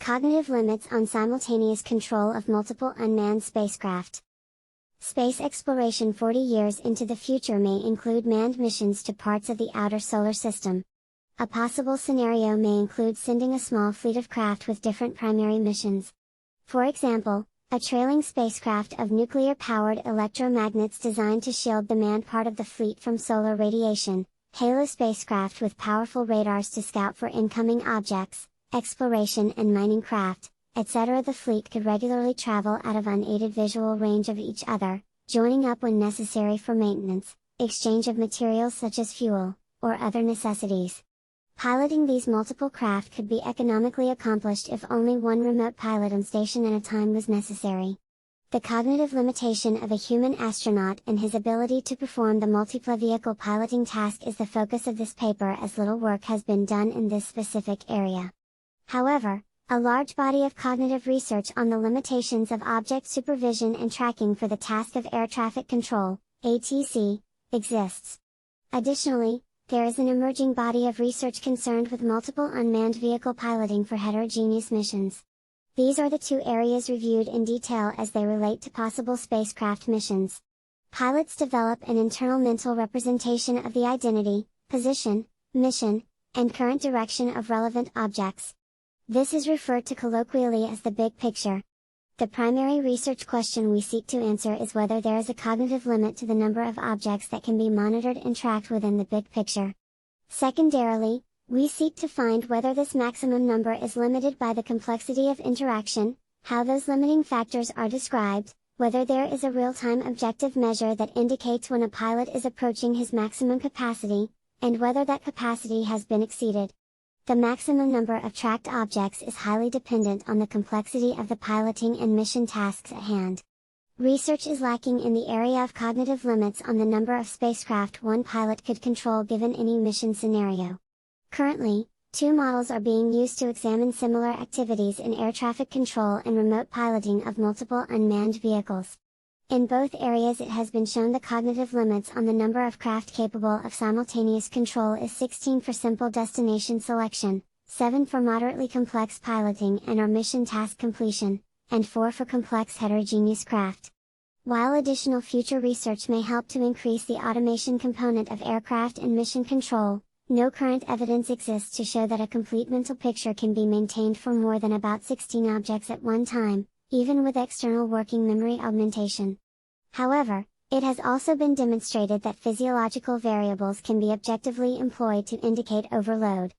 Cognitive limits on simultaneous control of multiple unmanned spacecraft. Space exploration 40 years into the future may include manned missions to parts of the outer solar system. A possible scenario may include sending a small fleet of craft with different primary missions. For example, a trailing spacecraft of nuclear-powered electromagnets designed to shield the manned part of the fleet from solar radiation, halo spacecraft with powerful radars to scout for incoming objects, exploration and mining craft, etc. The fleet could regularly travel out of unaided visual range of each other, joining up when necessary for maintenance, exchange of materials such as fuel, or other necessities. Piloting these multiple craft could be economically accomplished if only one remote pilot on station at a time was necessary. The cognitive limitation of a human astronaut and his ability to perform the multi-vehicle piloting task is the focus of this paper, as little work has been done in this specific area. However, a large body of cognitive research on the limitations of object supervision and tracking for the task of air traffic control, ATC, exists. Additionally, there is an emerging body of research concerned with multiple unmanned vehicle piloting for heterogeneous missions. These are the two areas reviewed in detail as they relate to possible spacecraft missions. Pilots develop an internal mental representation of the identity, position, mission, and current direction of relevant objects. This is referred to colloquially as the big picture. The primary research question we seek to answer is whether there is a cognitive limit to the number of objects that can be monitored and tracked within the big picture. Secondarily, we seek to find whether this maximum number is limited by the complexity of interaction, how those limiting factors are described, whether there is a real-time objective measure that indicates when a pilot is approaching his maximum capacity, and whether that capacity has been exceeded. The maximum number of tracked objects is highly dependent on the complexity of the piloting and mission tasks at hand. Research is lacking in the area of cognitive limits on the number of spacecraft one pilot could control given any mission scenario. Currently, two models are being used to examine similar activities in air traffic control and remote piloting of multiple unmanned vehicles. In both areas it has been shown the cognitive limits on the number of craft capable of simultaneous control is 16 for simple destination selection, 7 for moderately complex piloting and or mission task completion, and 4 for complex heterogeneous craft. While additional future research may help to increase the automation component of aircraft and mission control, no current evidence exists to show that a complete mental picture can be maintained for more than about 16 objects at one time, even with external working memory augmentation. However, it has also been demonstrated that physiological variables can be objectively employed to indicate overload.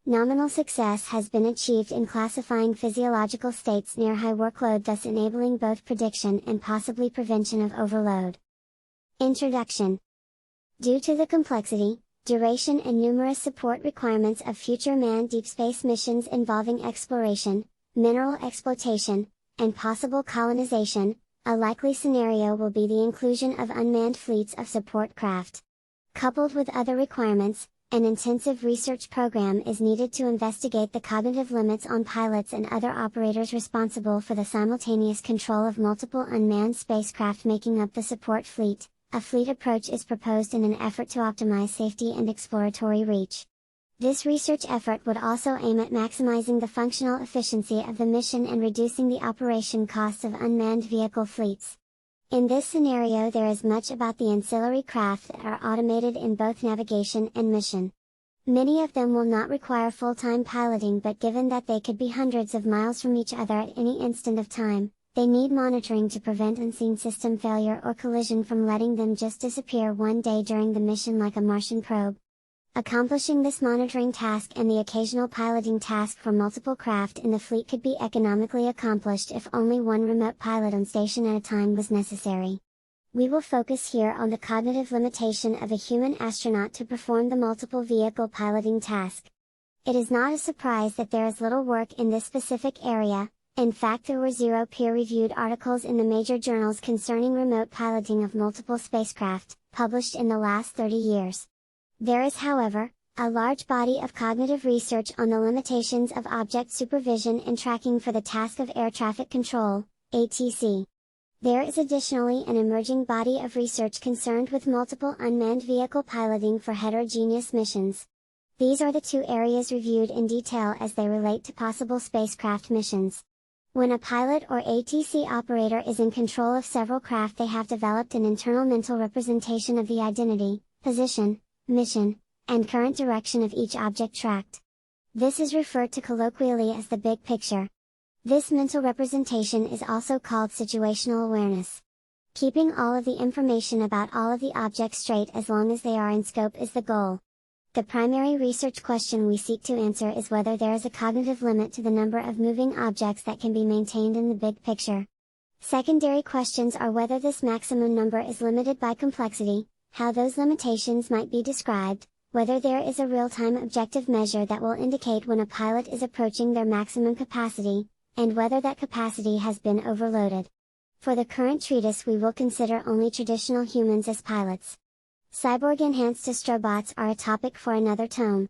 Nominal success has been achieved in classifying physiological states near high workload, thus enabling both prediction and possibly prevention of overload. Introduction. Due to the complexity, duration and numerous support requirements of future manned deep space missions involving exploration, mineral exploitation, and possible colonization, a likely scenario will be the inclusion of unmanned fleets of support craft. Coupled with other requirements, an intensive research program is needed to investigate the cognitive limits on pilots and other operators responsible for the simultaneous control of multiple unmanned spacecraft making up the support fleet. A fleet approach is proposed in an effort to optimize safety and exploratory reach. This research effort would also aim at maximizing the functional efficiency of the mission and reducing the operation costs of unmanned vehicle fleets. In this scenario there is much about the ancillary craft that are automated in both navigation and mission. Many of them will not require full-time piloting, but given that they could be hundreds of miles from each other at any instant of time, they need monitoring to prevent unseen system failure or collision from letting them just disappear one day during the mission like a Martian probe. Accomplishing this monitoring task and the occasional piloting task for multiple craft in the fleet could be economically accomplished if only one remote pilot on station at a time was necessary. We will focus here on the cognitive limitation of a human astronaut to perform the multiple vehicle piloting task. It is not a surprise that there is little work in this specific area. In fact, there were 0 peer-reviewed articles in the major journals concerning remote piloting of multiple spacecraft, published in the last 30 years. There is, however, a large body of cognitive research on the limitations of object supervision and tracking for the task of air traffic control, ATC. There is additionally an emerging body of research concerned with multiple unmanned vehicle piloting for heterogeneous missions. These are the two areas reviewed in detail as they relate to possible spacecraft missions. When a pilot or ATC operator is in control of several craft, they have developed an internal mental representation of the identity, position, mission, and current direction of each object tracked. This is referred to colloquially as the big picture. This mental representation is also called situational awareness. Keeping all of the information about all of the objects straight as long as they are in scope is the goal. The primary research question we seek to answer is whether there is a cognitive limit to the number of moving objects that can be maintained in the big picture. Secondary questions are whether this maximum number is limited by complexity, how those limitations might be described, whether there is a real-time objective measure that will indicate when a pilot is approaching their maximum capacity, and whether that capacity has been overloaded. For the current treatise we will consider only traditional humans as pilots. Cyborg-enhanced astrobots are a topic for another tome.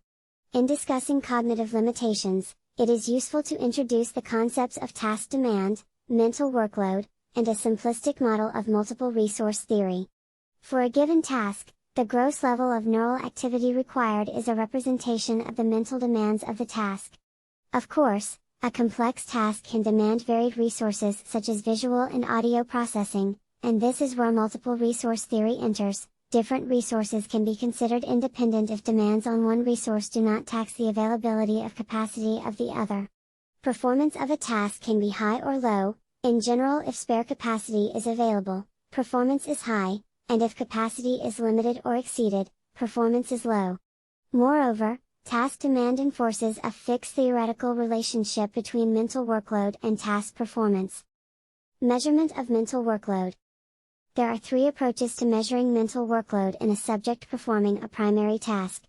In discussing cognitive limitations, it is useful to introduce the concepts of task demand, mental workload, and a simplistic model of multiple resource theory. For a given task, the gross level of neural activity required is a representation of the mental demands of the task. Of course, a complex task can demand varied resources such as visual and audio processing, and this is where multiple resource theory enters. Different resources can be considered independent if demands on one resource do not tax the availability of capacity of the other. Performance of a task can be high or low. In general, if spare capacity is available, performance is high, and if capacity is limited or exceeded, performance is low. Moreover, task demand enforces a fixed theoretical relationship between mental workload and task performance. Measurement of mental workload. There are three approaches to measuring mental workload in a subject performing a primary task.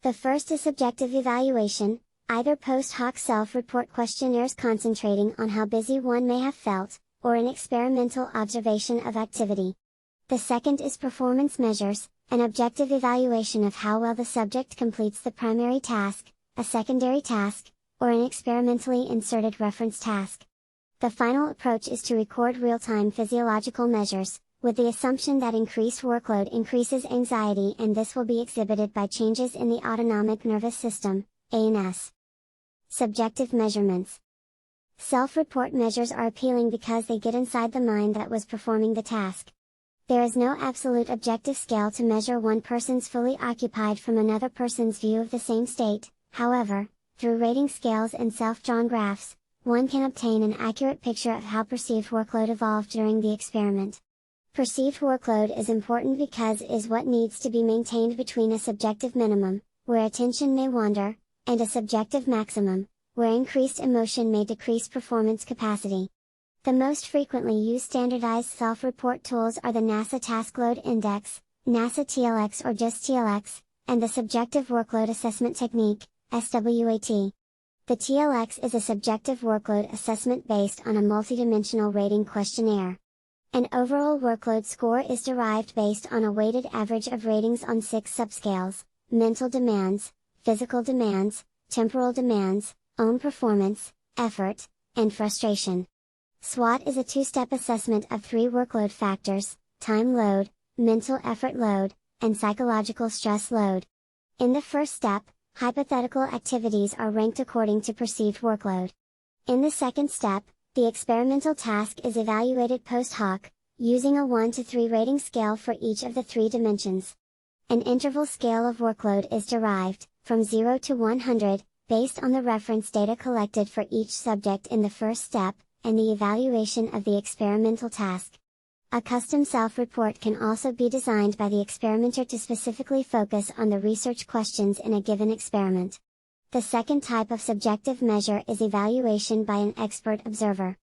The first is subjective evaluation, either post hoc self-report questionnaires concentrating on how busy one may have felt, or an experimental observation of activity. The second is performance measures, an objective evaluation of how well the subject completes the primary task, a secondary task, or an experimentally inserted reference task. The final approach is to record real-time physiological measures, with the assumption that increased workload increases anxiety, and this will be exhibited by changes in the autonomic nervous system, ANS. Subjective measurements. Self-report measures are appealing because they get inside the mind that was performing the task. There is no absolute objective scale to measure one person's fully occupied from another person's view of the same state. However, through rating scales and self-drawn graphs, one can obtain an accurate picture of how perceived workload evolved during the experiment. Perceived workload is important because it is what needs to be maintained between a subjective minimum, where attention may wander, and a subjective maximum, where increased emotion may decrease performance capacity. The most frequently used standardized self-report tools are the NASA Task Load Index, NASA TLX or just TLX, and the Subjective Workload Assessment Technique, SWAT. The TLX is a subjective workload assessment based on a multidimensional rating questionnaire. An overall workload score is derived based on a weighted average of ratings on 6 subscales: mental demands, physical demands, temporal demands, own performance, effort, and frustration. SWOT is a 2-step assessment of 3 workload factors: time load, mental effort load, and psychological stress load. In the first step, hypothetical activities are ranked according to perceived workload. In the second step, the experimental task is evaluated post hoc, using a 1 to 3 rating scale for each of the 3 dimensions. An interval scale of workload is derived, from 0 to 100, based on the reference data collected for each subject in the first step, and the evaluation of the experimental task. A custom self-report can also be designed by the experimenter to specifically focus on the research questions in a given experiment. The second type of subjective measure is evaluation by an expert observer.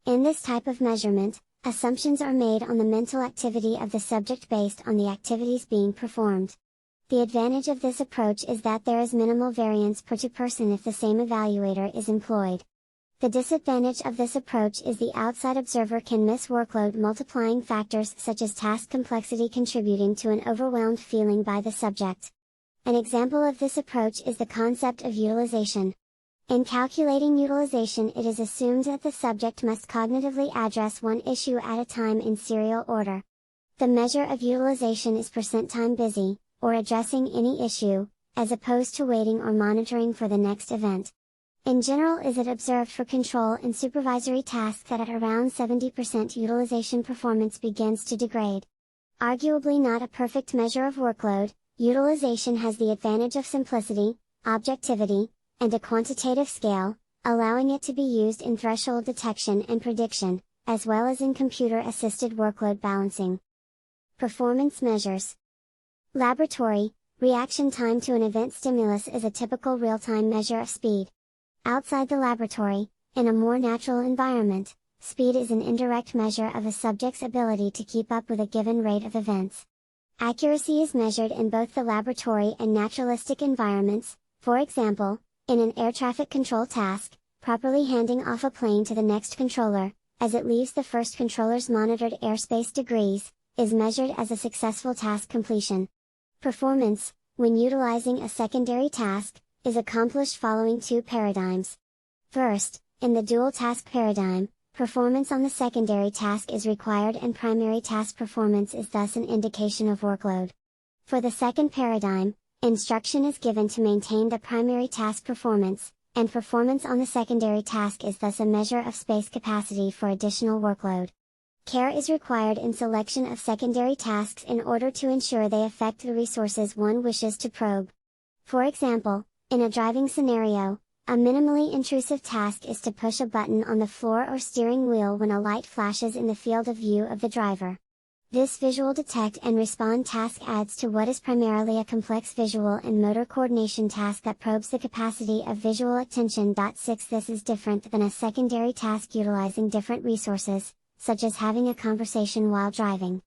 In this type of measurement, assumptions are made on the mental activity of the subject based on the activities being performed. The advantage of this approach is that there is minimal variance per person if the same evaluator is employed. The disadvantage of this approach is the outside observer can miss workload multiplying factors such as task complexity contributing to an overwhelmed feeling by the subject. An example of this approach is the concept of utilization. In calculating utilization, it is assumed that the subject must cognitively address one issue at a time in serial order. The measure of utilization is percent time busy, or addressing any issue, as opposed to waiting or monitoring for the next event. In general, is it observed for control and supervisory tasks that at around 70% utilization performance begins to degrade. Arguably not a perfect measure of workload, utilization has the advantage of simplicity, objectivity, and a quantitative scale, allowing it to be used in threshold detection and prediction, as well as in computer-assisted workload balancing. Performance measures. Laboratory, reaction time to an event stimulus is a typical real-time measure of speed. Outside the laboratory, in a more natural environment, speed is an indirect measure of a subject's ability to keep up with a given rate of events. Accuracy is measured in both the laboratory and naturalistic environments, for example, in an air traffic control task, properly handing off a plane to the next controller, as it leaves the first controller's monitored airspace degrees, is measured as a successful task completion. Performance, when utilizing a secondary task, is accomplished following two paradigms. First, in the dual task paradigm, performance on the secondary task is required and primary task performance is thus an indication of workload. For the second paradigm, instruction is given to maintain the primary task performance, and performance on the secondary task is thus a measure of space capacity for additional workload. Care is required in selection of secondary tasks in order to ensure they affect the resources one wishes to probe. For example, in a driving scenario, a minimally intrusive task is to push a button on the floor or steering wheel when a light flashes in the field of view of the driver. This visual detect and respond task adds to what is primarily a complex visual and motor coordination task that probes the capacity of visual attention. 6 This is different than a secondary task utilizing different resources, such as having a conversation while driving.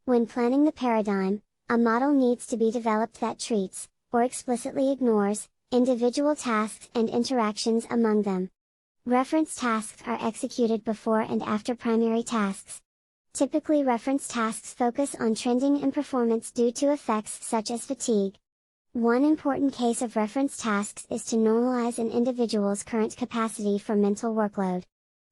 When planning the paradigm, a model needs to be developed that treats, or explicitly ignores, individual tasks and interactions among them. Reference tasks are executed before and after primary tasks. Typically, reference tasks focus on trending and performance due to effects such as fatigue. One important case of reference tasks is to normalize an individual's current capacity for mental workload.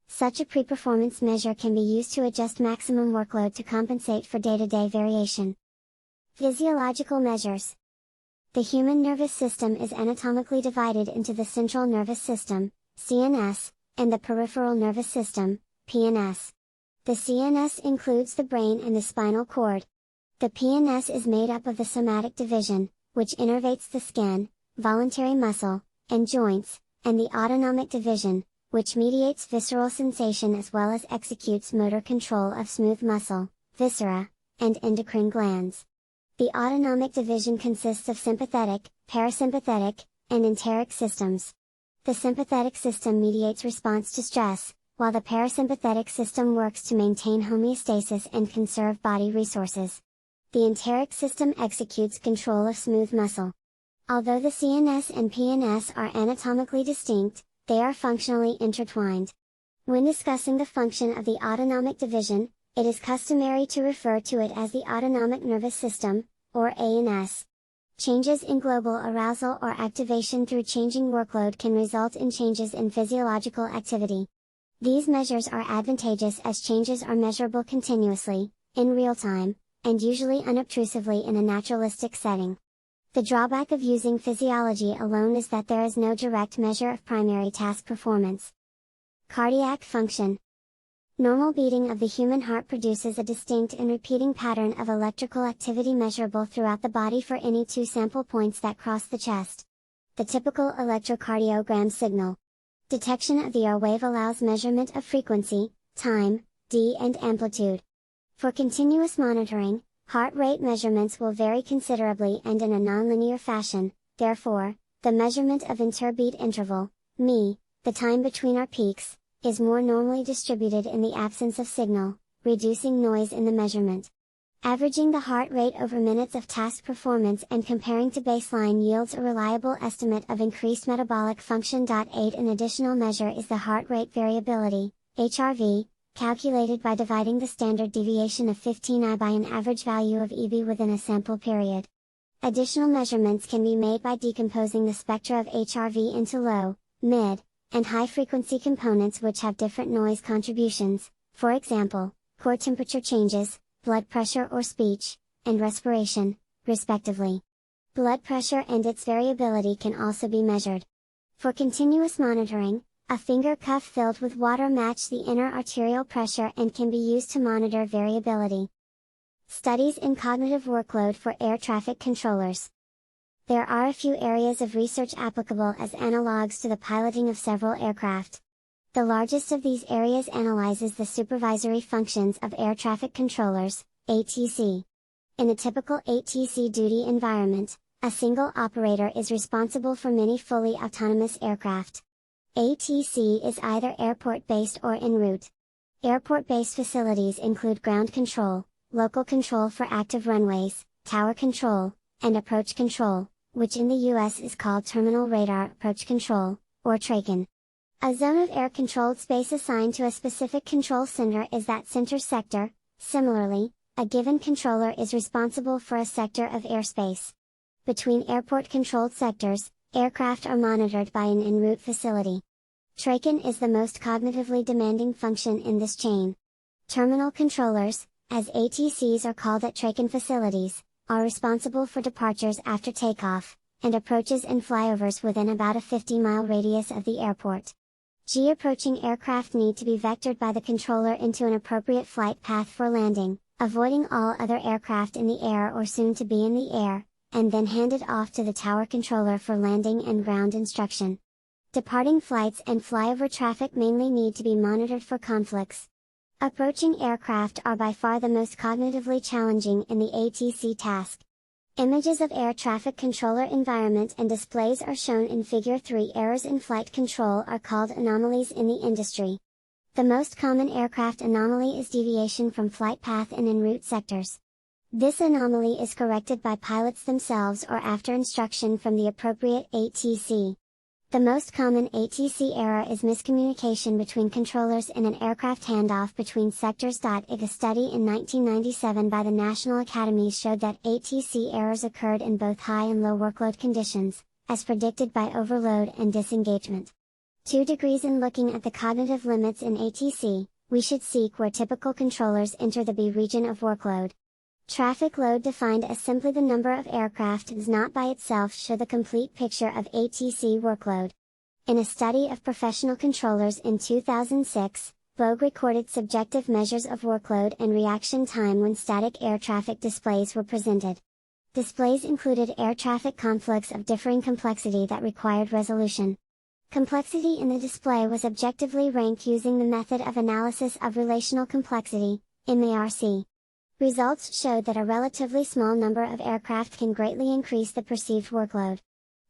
Such a pre-performance measure can be used to adjust maximum workload to compensate for day-to-day variation. Physiological measures. The human nervous system is anatomically divided into the central nervous system, CNS, and the peripheral nervous system, PNS. The CNS includes the brain and the spinal cord. The PNS is made up of the somatic division, which innervates the skin, voluntary muscle, and joints, and the autonomic division, which mediates visceral sensation as well as executes motor control of smooth muscle, viscera, and endocrine glands. The autonomic division consists of sympathetic, parasympathetic, and enteric systems. The sympathetic system mediates response to stress, while the parasympathetic system works to maintain homeostasis and conserve body resources. The enteric system executes control of smooth muscle. Although the CNS and PNS are anatomically distinct, they are functionally intertwined. When discussing the function of the autonomic division, it is customary to refer to it as the autonomic nervous system, or ANS. Changes in global arousal or activation through changing workload can result in changes in physiological activity. These measures are advantageous as changes are measurable continuously, in real time, and usually unobtrusively in a naturalistic setting. The drawback of using physiology alone is that there is no direct measure of primary task performance. Cardiac function. Normal beating of the human heart produces a distinct and repeating pattern of electrical activity measurable throughout the body for any two sample points that cross the chest. The typical electrocardiogram signal. Detection of the R wave allows measurement of frequency, time, D and amplitude. For continuous monitoring, heart rate measurements will vary considerably and in a nonlinear fashion, therefore, the measurement of interbeat interval, MI, the time between our peaks, is more normally distributed in the absence of signal, reducing noise in the measurement. Averaging the heart rate over minutes of task performance and comparing to baseline yields a reliable estimate of increased metabolic function. 8 An additional measure is the heart rate variability, HRV, calculated by dividing the standard deviation of 15i by an average value of EB within a sample period. Additional measurements can be made by decomposing the spectra of HRV into low, mid, and high frequency components which have different noise contributions, for example, core temperature changes, blood pressure or speech, and respiration, respectively. Blood pressure and its variability can also be measured. For continuous monitoring, a finger cuff filled with water matches the inner arterial pressure and can be used to monitor variability. Studies in cognitive workload for air traffic controllers. There are a few areas of research applicable as analogs to the piloting of several aircraft. The largest of these areas analyzes the supervisory functions of air traffic controllers, ATC. In a typical ATC duty environment, a single operator is responsible for many fully autonomous aircraft. ATC is either airport-based or en route. Airport-based facilities include ground control, local control for active runways, tower control, and approach control, which in the US is called Terminal Radar Approach Control, or TRACON. A zone of air-controlled space assigned to a specific control center is that center sector. Similarly, a given controller is responsible for a sector of airspace. Between airport-controlled sectors, aircraft are monitored by an en route facility. TRACON is the most cognitively demanding function in this chain. Terminal controllers, as ATCs are called at TRACON facilities, are responsible for departures after takeoff, and approaches and flyovers within about a 50-mile radius of the airport. Approaching aircraft need to be vectored by the controller into an appropriate flight path for landing, avoiding all other aircraft in the air or soon to be in the air, and then handed off to the tower controller for landing and ground instruction. Departing flights and flyover traffic mainly need to be monitored for conflicts. Approaching aircraft are by far the most cognitively challenging in the ATC task. Images of air traffic controller environment and displays are shown in Figure 3. Errors in flight control are called anomalies in the industry. The most common aircraft anomaly is deviation from flight path in en route sectors. This anomaly is corrected by pilots themselves or after instruction from the appropriate ATC. The most common ATC error is miscommunication between controllers in an aircraft handoff between sectors. A study in 1997 by the National Academies showed that ATC errors occurred in both high and low workload conditions, as predicted by overload and disengagement. 2 degrees. In looking at the cognitive limits in ATC, we should seek where typical controllers enter the B region of workload. Traffic load defined as simply the number of aircraft does not by itself show the complete picture of ATC workload. In a study of professional controllers in 2006, Bogue recorded subjective measures of workload and reaction time when static air traffic displays were presented. Displays included air traffic conflicts of differing complexity that required resolution. Complexity in the display was objectively ranked using the method of analysis of relational complexity, MARC. Results showed that a relatively small number of aircraft can greatly increase the perceived workload.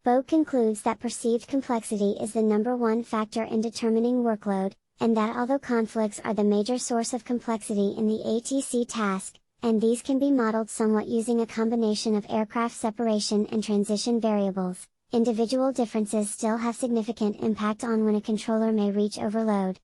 Bogue concludes that perceived complexity is the number one factor in determining workload, and that although conflicts are the major source of complexity in the ATC task, and these can be modeled somewhat using a combination of aircraft separation and transition variables, individual differences still have significant impact on when a controller may reach overload.